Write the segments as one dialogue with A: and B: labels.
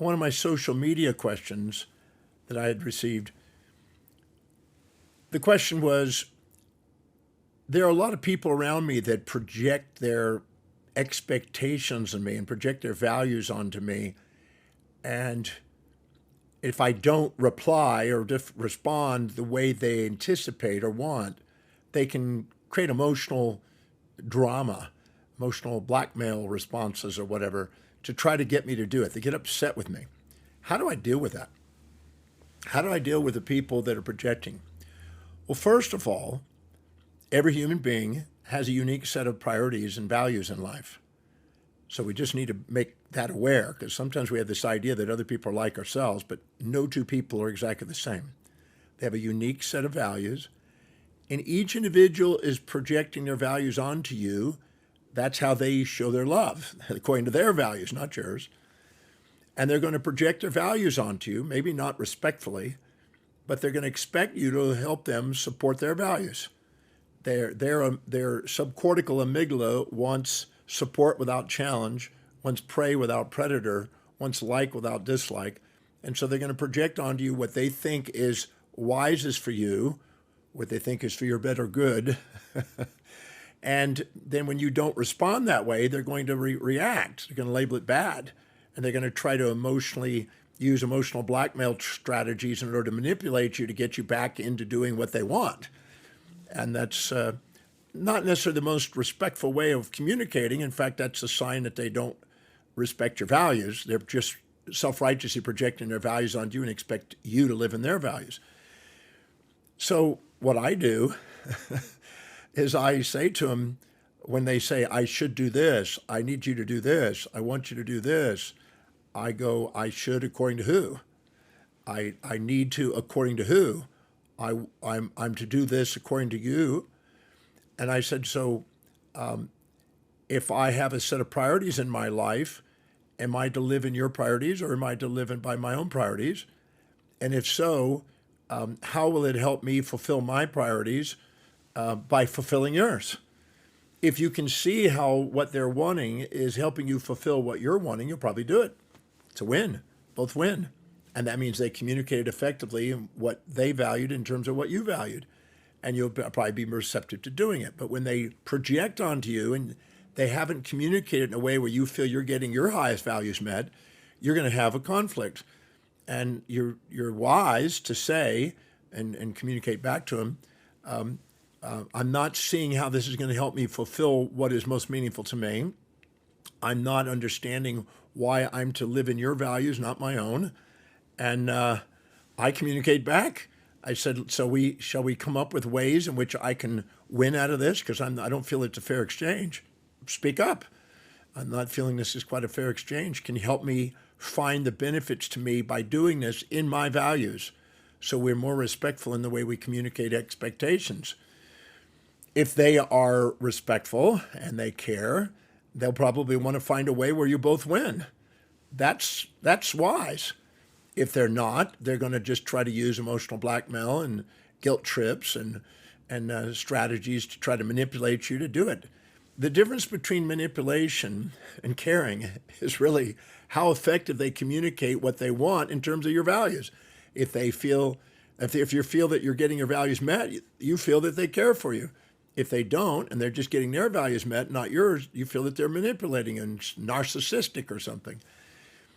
A: one of my social media questions that I had received. The question was, there are a lot of people around me that project their expectations on me and project their values onto me. And if I don't reply or respond the way they anticipate or want, they can create emotional drama, emotional blackmail responses or whatever to try to get me to do it. They get upset with me. How do I deal with that? How do I deal with the people that are projecting? Well, first of all, every human being has a unique set of priorities and values in life. So we just need to make that aware, because sometimes we have this idea that other people are like ourselves, but no two people are exactly the same. They have a unique set of values, and each individual is projecting their values onto you. That's how they show their love, according to their values, not yours. And they're going to project their values onto you, maybe not respectfully, but they're going to expect you to help them support their values. Their subcortical amygdala wants support without challenge, wants prey without predator, wants like without dislike. And so they're going to project onto you what they think is wisest for you, what they think is for your better good. And then when you don't respond that way, they're going to react. They're going to label it bad. And they're going to try to use emotional blackmail strategies in order to manipulate you to get you back into doing what they want. And that's not necessarily the most respectful way of communicating. In fact, that's a sign that they don't respect your values. They're just self-righteously projecting their values onto you and expect you to live in their values. So what I do is I say to them, when they say, I should do this, I need you to do this, I want you to do this, I go, I should according to who? I need to according to who? I'm to do this according to you. And I said, so if I have a set of priorities in my life, am I to live in your priorities or am I to live by my own priorities? And if so, how will it help me fulfill my priorities by fulfilling yours? If you can see how what they're wanting is helping you fulfill what you're wanting, you'll probably do it. It's a win. Both win. And that means they communicated effectively in what they valued in terms of what you valued. And you'll probably be receptive to doing it. But when they project onto you and they haven't communicated in a way where you feel you're getting your highest values met, you're going to have a conflict. And you're wise to say and communicate back to them, I'm not seeing how this is going to help me fulfill what is most meaningful to me. I'm not understanding why I'm to live in your values, not my own. And I communicate back. I said, shall we come up with ways in which I can win out of this? Because I don't feel it's a fair exchange. Speak up. I'm not feeling this is quite a fair exchange. Can you help me find the benefits to me by doing this in my values, so we're more respectful in the way we communicate expectations? If they are respectful and they care, they'll probably want to find a way where you both win. That's wise. If they're not, they're going to just try to use emotional blackmail and guilt trips and strategies to try to manipulate you to do it. The difference between manipulation and caring is really how effective they communicate what they want in terms of your values. If you feel that you're getting your values met, you feel that they care for you. If they don't, and they're just getting their values met, not yours, you feel that they're manipulating and narcissistic or something.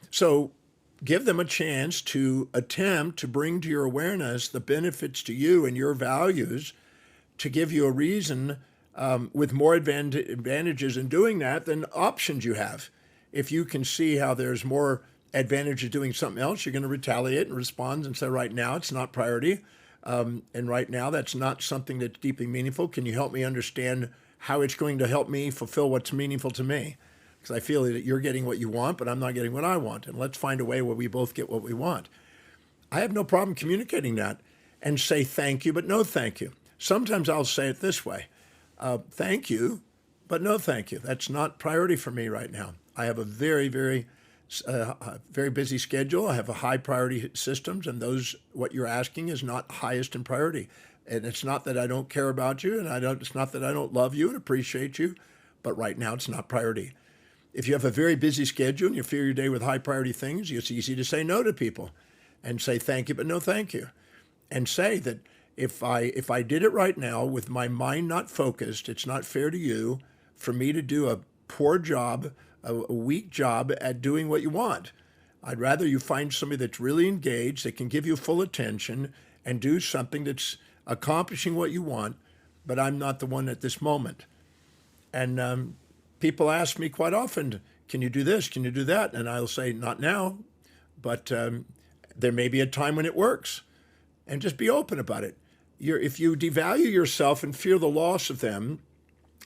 A: So give them a chance to attempt to bring to your awareness the benefits to you and your values, to give you a reason with more advantages in doing that than options you have. If you can see how there's more advantage of doing something else, you're going to retaliate and respond and say, right now it's not priority. And right now that's not something that's deeply meaningful. Can you help me understand how it's going to help me fulfill what's meaningful to me? Because I feel that you're getting what you want, but I'm not getting what I want. And let's find a way where we both get what we want. I have no problem communicating that and say thank you, but no thank you. Sometimes I'll say it this way. Thank you, but no thank you. That's not priority for me right now. I have a very, very busy schedule. I have a high priority systems, and what you're asking is not highest in priority. And it's not that I don't care about you, and it's not that I don't love you and appreciate you, but right now it's not priority. If you have a very busy schedule and you fill your day with high priority things, it's easy to say no to people and say thank you, but no thank you. And say that if I did it right now with my mind not focused, it's not fair to you for me to do a poor job, a weak job at doing what you want. I'd rather you find somebody that's really engaged, that can give you full attention and do something that's accomplishing what you want, but I'm not the one at this moment. And people ask me quite often, can you do this? Can you do that? And I'll say, not now, but there may be a time when it works. And just be open about it. If you devalue yourself and fear the loss of them,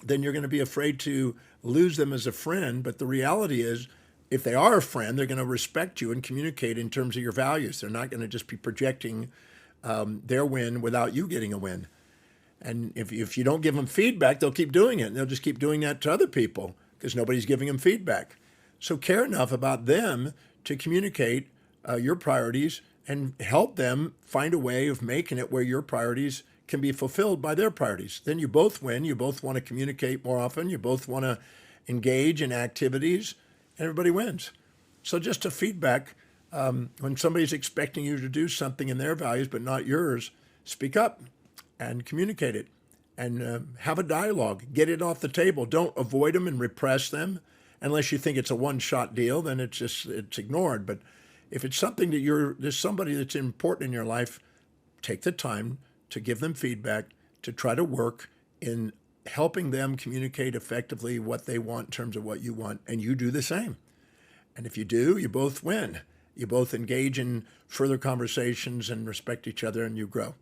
A: then you're going to be afraid to lose them as a friend. But the reality is, if they are a friend, they're going to respect you and communicate in terms of your values. They're not going to just be projecting their win without you getting a win. And if you don't give them feedback, they'll keep doing it. And they'll just keep doing that to other people because nobody's giving them feedback. So care enough about them to communicate your priorities and help them find a way of making it where your priorities can be fulfilled by their priorities. Then you both win. You both want to communicate more often. You both want to engage in activities. Everybody wins. So just a feedback, when somebody's expecting you to do something in their values but not yours, speak up and communicate it and have a dialogue. Get it off the table. Don't avoid them and repress them. Unless you think it's a one-shot deal, then it's ignored. But if it's something that there's somebody that's important in your life, take the time to give them feedback, to try to work in helping them communicate effectively what they want in terms of what you want, and you do the same. And if you do, you both win. You both engage in further conversations and respect each other, and you grow.